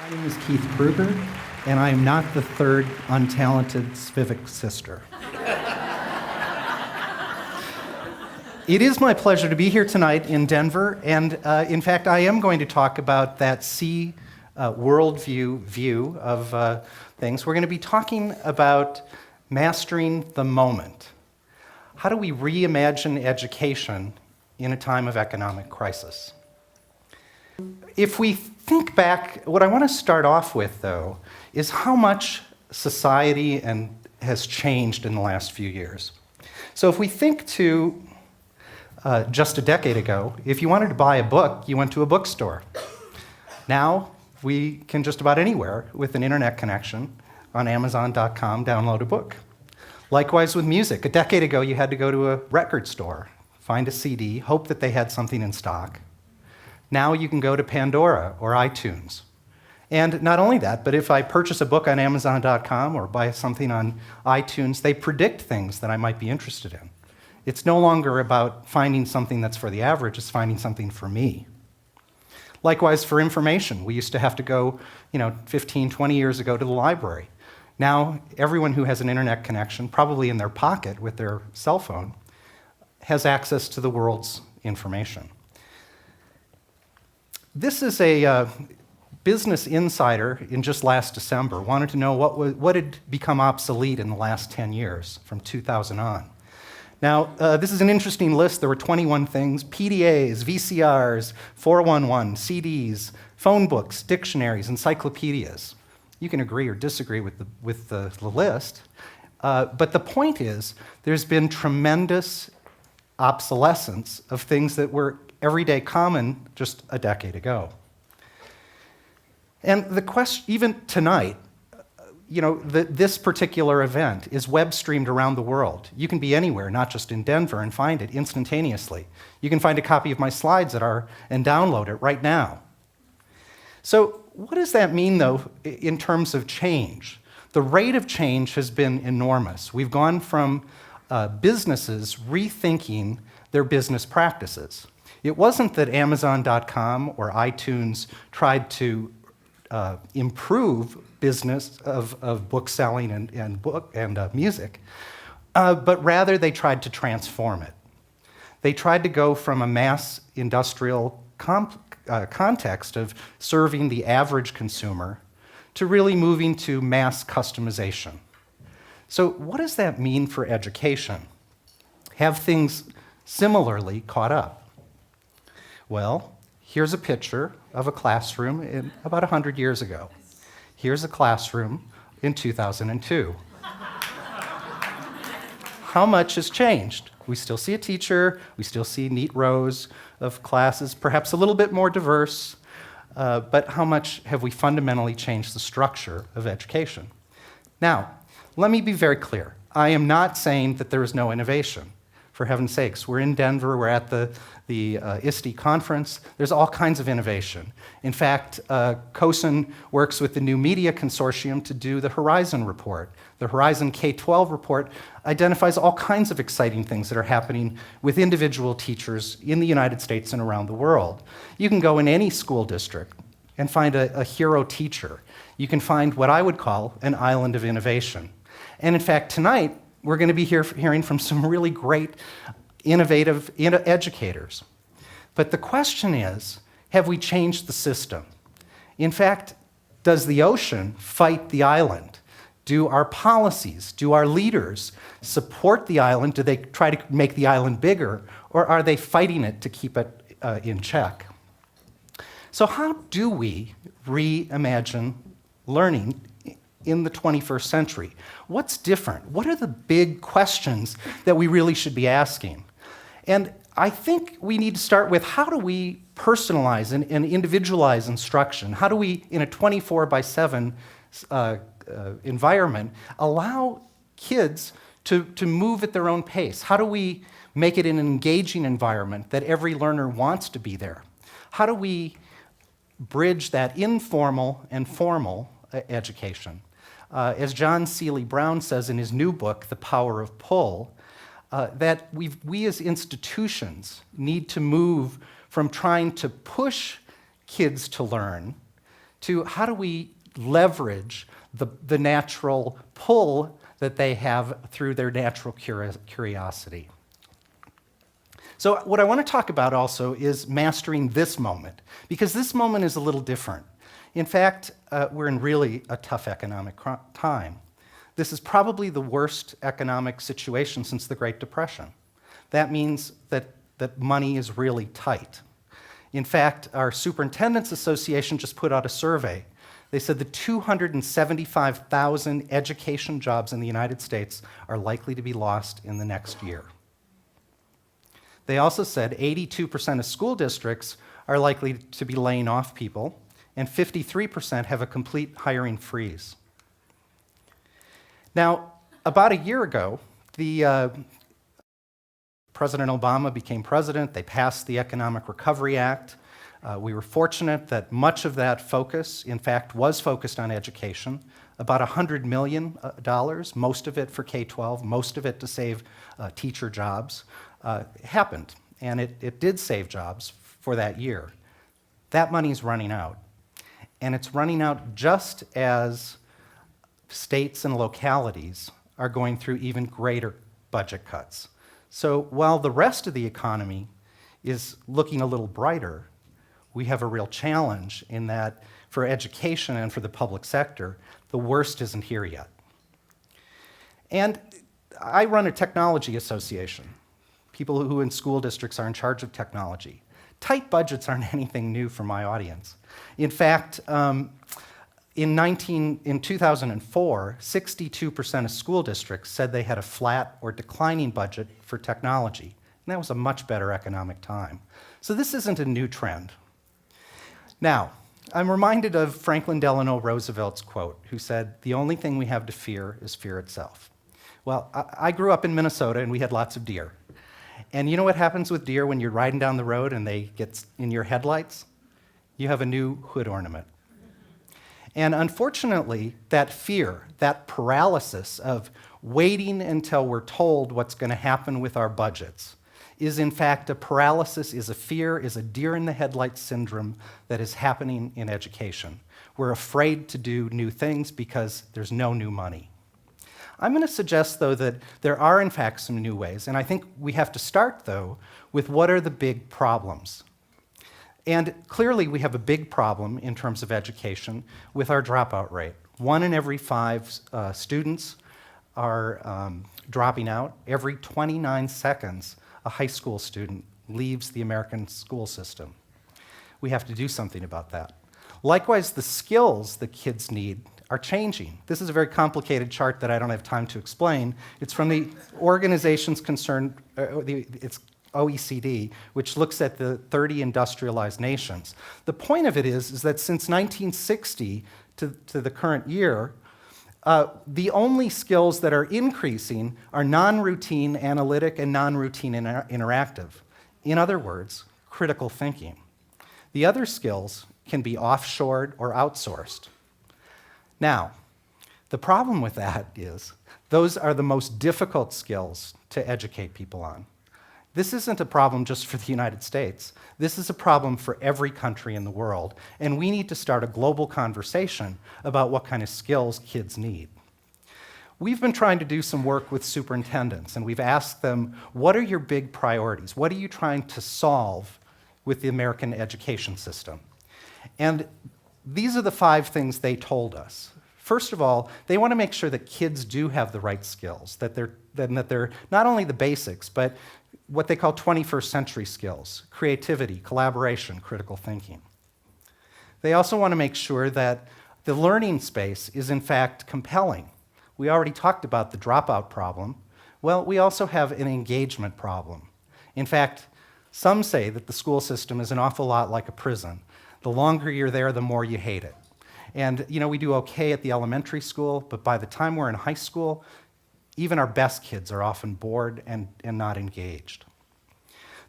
My name is Keith Kruger, and I am not the third untalented civic sister. It is my pleasure to be here tonight in Denver, and in fact, I am going to talk about that C worldview view of things. We're going to be talking about mastering the moment. How do we reimagine education in a time of economic crisis? If we think back, what I want to start off with, though, is how much society has changed in the last few years. So if we think to just a decade ago, if you wanted to buy a book, you went to a bookstore. Now, we can just about anywhere with an internet connection on Amazon.com download a book. Likewise with music. A decade ago, you had to go to a record store, find a CD, hope that they had something in stock. Now you can go to Pandora or iTunes. And not only that, but if I purchase a book on Amazon.com or buy something on iTunes, they predict things that I might be interested in. It's no longer about finding something that's for the average, it's finding something for me. Likewise for information. We used to have to go, 15, 20 years ago to the library. Now, everyone who has an internet connection, probably in their pocket with their cell phone, has access to the world's information. This is a Business Insider in just last December wanted to know what had become obsolete in the last 10 years, from 2000 on. Now, this is an interesting list. There were 21 things: PDAs, VCRs, 411, CDs, phone books, dictionaries, encyclopedias. You can agree or disagree with the list, but the point is there's been tremendous obsolescence of things that were everyday common just a decade ago. And the question, even tonight, this particular event is web streamed around the world. You can be anywhere, not just in Denver, and find it instantaneously. You can find a copy of my slides and download it right now. So what does that mean, though, in terms of change? The rate of change has been enormous. We've gone from businesses rethinking their business practices. It wasn't that Amazon.com or iTunes tried to improve business of book selling and music, but rather they tried to transform it. They tried to go from a mass industrial context of serving the average consumer to really moving to mass customization. So what does that mean for education? Have things similarly caught up? Well, here's a picture of a classroom in about 100 years ago. Here's a classroom in 2002. How much has changed? We still see a teacher, we still see neat rows of classes, perhaps a little bit more diverse, but how much have we fundamentally changed the structure of education? Now, let me be very clear. I am not saying that there is no innovation. For heaven's sakes, we're in Denver, we're at the ISTE conference. There's all kinds of innovation. In fact, CoSN works with the New Media Consortium to do the Horizon report. The Horizon K-12 report identifies all kinds of exciting things that are happening with individual teachers in the United States and around the world. You can go in any school district and find a hero teacher. You can find what I would call an island of innovation. And in fact, tonight, we're going to be hearing from some really great, innovative educators. But the question is, have we changed the system? In fact, does the ocean fight the island? Do our policies, do our leaders support the island? Do they try to make the island bigger? Or are they fighting it to keep it in check? So how do we reimagine learning in the 21st century? What's different? What are the big questions that we really should be asking? And I think we need to start with, how do we personalize and individualize instruction? How do we, in a 24/7 environment, allow kids to move at their own pace? How do we make it an engaging environment that every learner wants to be there? How do we bridge that informal and formal education? As John Seely Brown says in his new book, The Power of Pull, that we as institutions need to move from trying to push kids to learn to how do we leverage the natural pull that they have through their natural curiosity. So what I want to talk about also is mastering this moment, because this moment is a little different. In fact, we're in really a tough economic time. This is probably the worst economic situation since the Great Depression. That means that money is really tight. In fact, our Superintendents Association just put out a survey. They said the 275,000 education jobs in the United States are likely to be lost in the next year. They also said 82% of school districts are likely to be laying off people, and 53% have a complete hiring freeze. Now, about a year ago, President Obama became president. They passed the Economic Recovery Act. We were fortunate that much of that focus, in fact, was focused on education. About $100 million, most of it for K-12, most of it to save teacher jobs, happened. And it did save jobs for that year. That money's running out. And it's running out just as states and localities are going through even greater budget cuts. So while the rest of the economy is looking a little brighter, we have a real challenge in that for education and for the public sector, the worst isn't here yet. And I run a technology association. People who in school districts are in charge of technology. Tight budgets aren't anything new for my audience. In fact, in 2004, 62% of school districts said they had a flat or declining budget for technology. And that was a much better economic time. So this isn't a new trend. Now, I'm reminded of Franklin Delano Roosevelt's quote, who said, "The only thing we have to fear is fear itself." Well, I grew up in Minnesota and we had lots of deer. And you know what happens with deer when you're riding down the road and they get in your headlights? You have a new hood ornament. And unfortunately, that fear, that paralysis of waiting until we're told what's going to happen with our budgets, is in fact a paralysis, is a fear, is a deer in the headlights syndrome that is happening in education. We're afraid to do new things because there's no new money. I'm going to suggest, though, that there are, in fact, some new ways. And I think we have to start, though, with what are the big problems. And clearly, we have a big problem in terms of education with our dropout rate. 1 in every 5 students are dropping out. Every 29 seconds, a high school student leaves the American school system. We have to do something about that. Likewise, the skills that kids need are changing. This is a very complicated chart that I don't have time to explain. It's from the organizations concerned, it's OECD, which looks at the 30 industrialized nations. The point of it is that since 1960 to the current year, the only skills that are increasing are non-routine analytic and non-routine interactive. In other words, critical thinking. The other skills can be offshored or outsourced. Now, the problem with that is those are the most difficult skills to educate people on. This isn't a problem just for the United States. This is a problem for every country in the world, and we need to start a global conversation about what kind of skills kids need. We've been trying to do some work with superintendents, and we've asked them, what are your big priorities? What are you trying to solve with the American education system? And these are the 5 things they told us. First of all, they want to make sure that kids do have the right skills, that they're not only the basics, but what they call 21st century skills: creativity, collaboration, critical thinking. They also want to make sure that the learning space is in fact compelling. We already talked about the dropout problem. Well, we also have an engagement problem. In fact, some say that the school system is an awful lot like a prison. The longer you're there, the more you hate it. And we do okay at the elementary school, but by the time we're in high school, even our best kids are often bored and not engaged.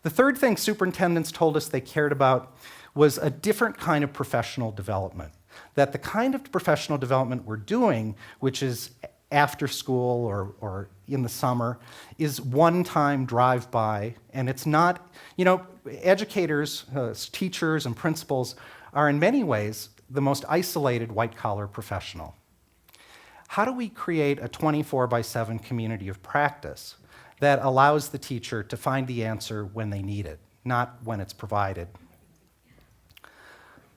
The third thing superintendents told us they cared about was a different kind of professional development. That the kind of professional development we're doing, which is after school or in the summer, is one-time drive-by, and it's not, educators, teachers, and principals are in many ways the most isolated white-collar professional. How do we create a 24/7 community of practice that allows the teacher to find the answer when they need it, not when it's provided?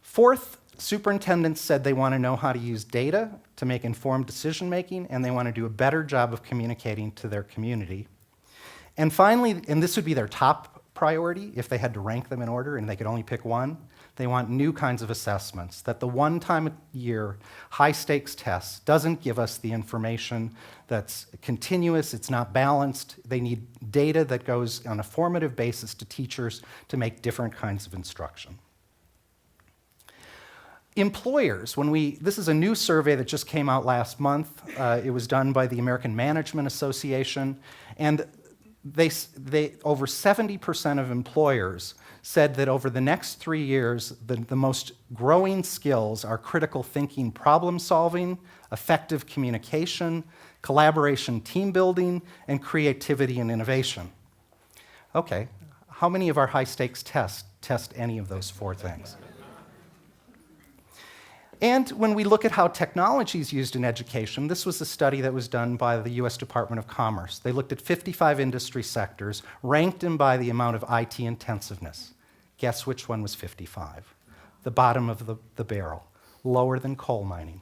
Fourth, superintendents said they want to know how to use data to make informed decision-making, and they want to do a better job of communicating to their community. And finally, and this would be their top priority if they had to rank them in order and they could only pick one, they want new kinds of assessments, that the one time a year high-stakes test doesn't give us the information that's continuous, it's not balanced. They need data that goes on a formative basis to teachers to make different kinds of instruction. Employers, this is a new survey that just came out last month. It was done by the American Management Association, and over 70% of employers said that over the next 3 years, the most growing skills are critical thinking, problem solving, effective communication, collaboration, team building, and creativity and innovation. Okay, how many of our high-stakes tests test any of those 4 things? And when we look at how technology is used in education, this was a study that was done by the US Department of Commerce. They looked at 55 industry sectors, ranked them by the amount of IT intensiveness. Guess which one was 55? The bottom of the barrel, lower than coal mining.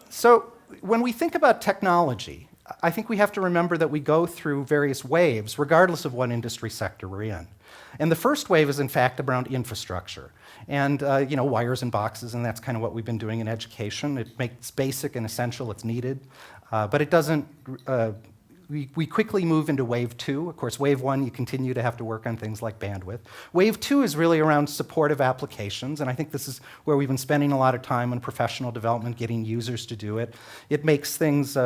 So when we think about technology, I think we have to remember that we go through various waves, regardless of what industry sector we're in. And the first wave is, in fact, around infrastructure. And, wires and boxes, and that's kind of what we've been doing in education. It makes basic and essential, it's needed. But it doesn't, we quickly move into wave 2. Of course, wave 1, you continue to have to work on things like bandwidth. Wave 2 is really around supportive applications, and I think this is where we've been spending a lot of time on professional development, getting users to do it. It makes things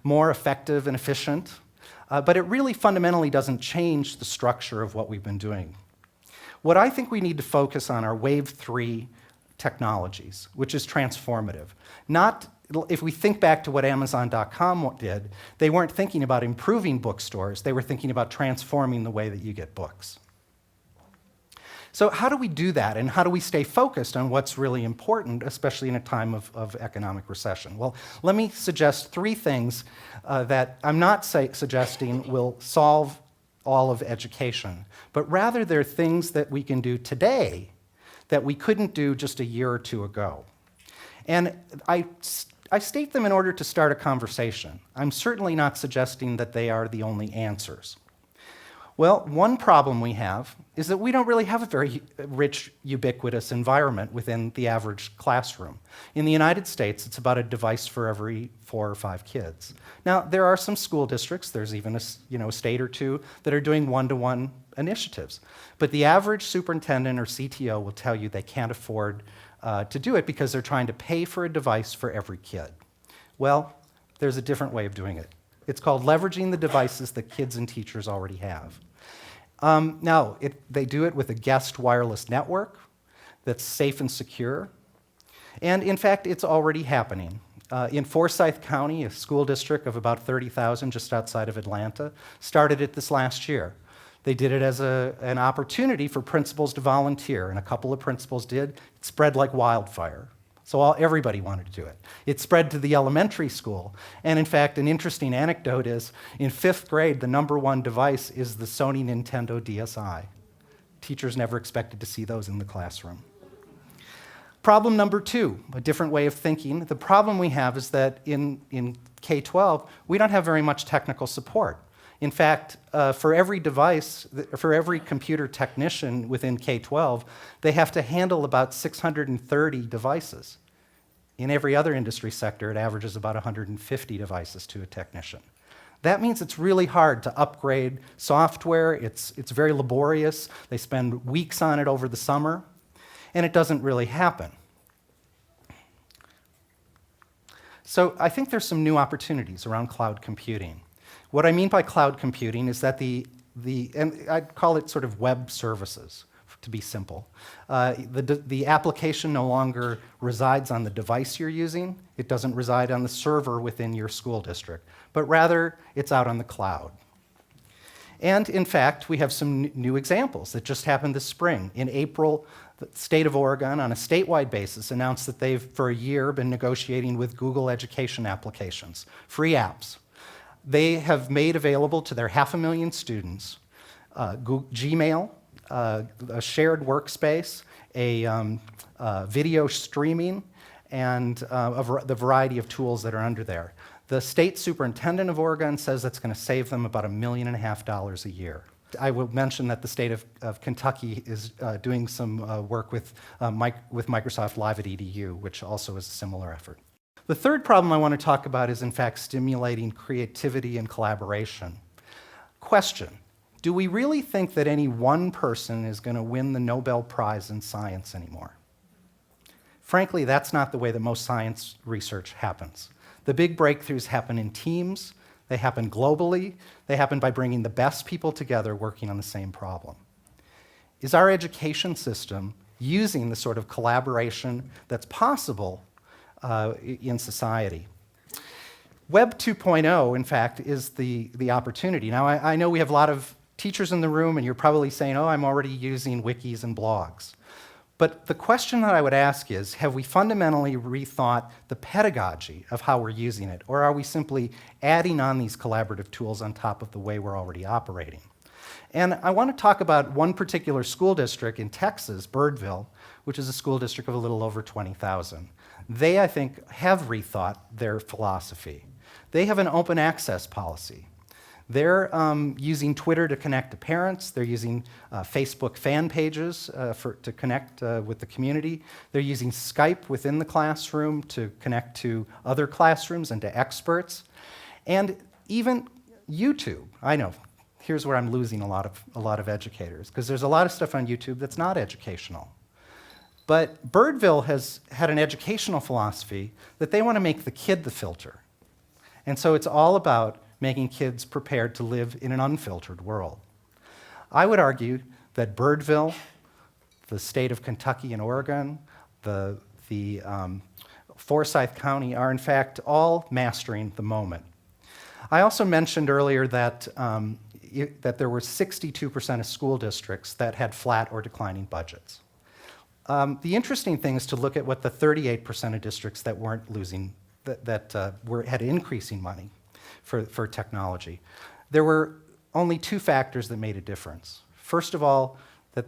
more effective and efficient. But it really fundamentally doesn't change the structure of what we've been doing. What I think we need to focus on are wave 3 technologies, which is transformative. If we think back to what Amazon.com did, they weren't thinking about improving bookstores, they were thinking about transforming the way that you get books. So how do we do that, and how do we stay focused on what's really important, especially in a time of economic recession? Well, let me suggest 3 things that I'm not suggesting will solve all of education, but rather they're things that we can do today that we couldn't do just a year or 2 ago. And I state them in order to start a conversation. I'm certainly not suggesting that they are the only answers. Well, one problem we have is that we don't really have a very rich, ubiquitous environment within the average classroom. In the United States, it's about a device for every 4 or 5 kids. Now, there are some school districts, there's even a state or 2 that are doing one-to-one initiatives. But the average superintendent or CTO will tell you they can't afford to do it because they're trying to pay for a device for every kid. Well, there's a different way of doing it. It's called leveraging the devices that kids and teachers already have. They do it with a guest wireless network that's safe and secure. And in fact, it's already happening. In Forsyth County, a school district of about 30,000 just outside of Atlanta, started it this last year. They did it as an opportunity for principals to volunteer, and a couple of principals did. It spread like wildfire. So everybody wanted to do it. It spread to the elementary school. And in fact, an interesting anecdote is, in 5th grade, the #1 device is the Sony Nintendo DSi. Teachers never expected to see those in the classroom. Problem number 2, a different way of thinking. The problem we have is that in K-12, we don't have very much technical support. In fact, for every device, for every computer technician within K-12, they have to handle about 630 devices. In every other industry sector, it averages about 150 devices to a technician. That means it's really hard to upgrade software. It's very laborious. They spend weeks on it over the summer, and it doesn't really happen. So I think there's some new opportunities around cloud computing. What I mean by cloud computing is that and I'd call it sort of web services, to be simple. The application no longer resides on the device you're using. It doesn't reside on the server within your school district, but rather it's out on the cloud. And in fact, we have some new examples that just happened this spring. In April, The state of Oregon, on a statewide basis, announced that they've, for a year, been negotiating with Google education applications, free apps. They have made available to their 500,000 students Gmail, a shared workspace, video streaming, and the variety of tools that are under there. The state superintendent of Oregon says that's going to save them about $1.5 million a year. I will mention that the state of Kentucky is doing some work with Microsoft Live at EDU, which also is a similar effort. The third problem I want to talk about is, in fact, stimulating creativity and collaboration. Question: do we really think that any one person is going to win the Nobel Prize in science anymore? Frankly, that's not the way that most science research happens. The big breakthroughs happen in teams. They happen globally. They happen by bringing the best people together working on the same problem. Is our education system using the sort of collaboration that's possible in society? Web 2.0, in fact, is the opportunity. Now, I know we have a lot of teachers in the room, and you're probably saying, oh, I'm already using wikis and blogs. But the question that I would ask is, have we fundamentally rethought the pedagogy of how we're using it, or are we simply adding on these collaborative tools on top of the way we're already operating? And I want to talk about one particular school district in Texas, Birdville, which is a school district of a little over 20,000. They, I think, have rethought their philosophy. They have an open access policy. They're using Twitter to connect to parents. They're using Facebook fan pages to connect with the community. They're using Skype within the classroom to connect to other classrooms and to experts. And even YouTube. I know, here's where I'm losing a lot of educators, because there's a lot of stuff on YouTube that's not educational. But Birdville has had an educational philosophy that they want to make the kid the filter. And so it's all about making kids prepared to live in an unfiltered world. I would argue that Birdville, the state of Kentucky and Oregon, the Forsyth County are in fact all mastering the moment. I also mentioned earlier that, that there were 62% of school districts that had flat or declining budgets. The interesting thing is to look at what the 38% of districts that weren't losing, had increasing money for technology. There were only two factors that made a difference. First of all, that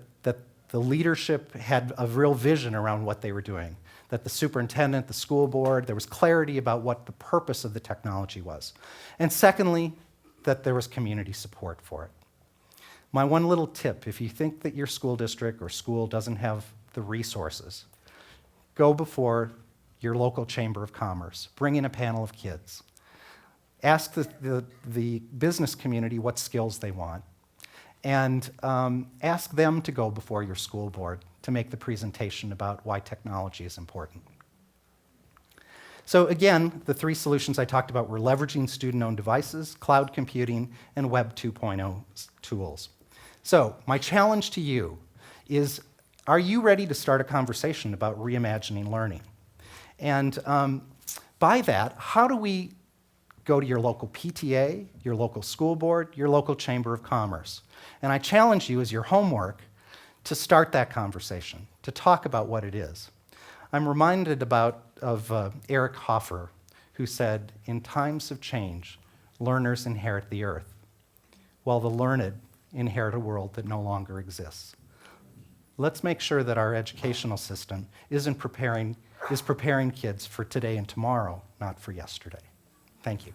the leadership had a real vision around what they were doing, that the superintendent, the school board, there was clarity about what the purpose of the technology was. And secondly, that there was community support for it. My one little tip, if you think that your school district or school doesn't have the resources, go before your local chamber of commerce, bring in a panel of kids. Ask the business community what skills they want, and ask them to go before your school board to make the presentation about why technology is important. So again, the three solutions I talked about were leveraging student-owned devices, cloud computing, and Web 2.0 tools. So my challenge to you is, are you ready to start a conversation about reimagining learning? And by that, how do we go to your local PTA, your local school board, your local chamber of commerce? And I challenge you as your homework to start that conversation, to talk about what it is. I'm reminded of Eric Hoffer, who said, in times of change, learners inherit the earth, while the learned inherit a world that no longer exists. Let's make sure that our educational system is preparing kids for today and tomorrow, not for yesterday. Thank you.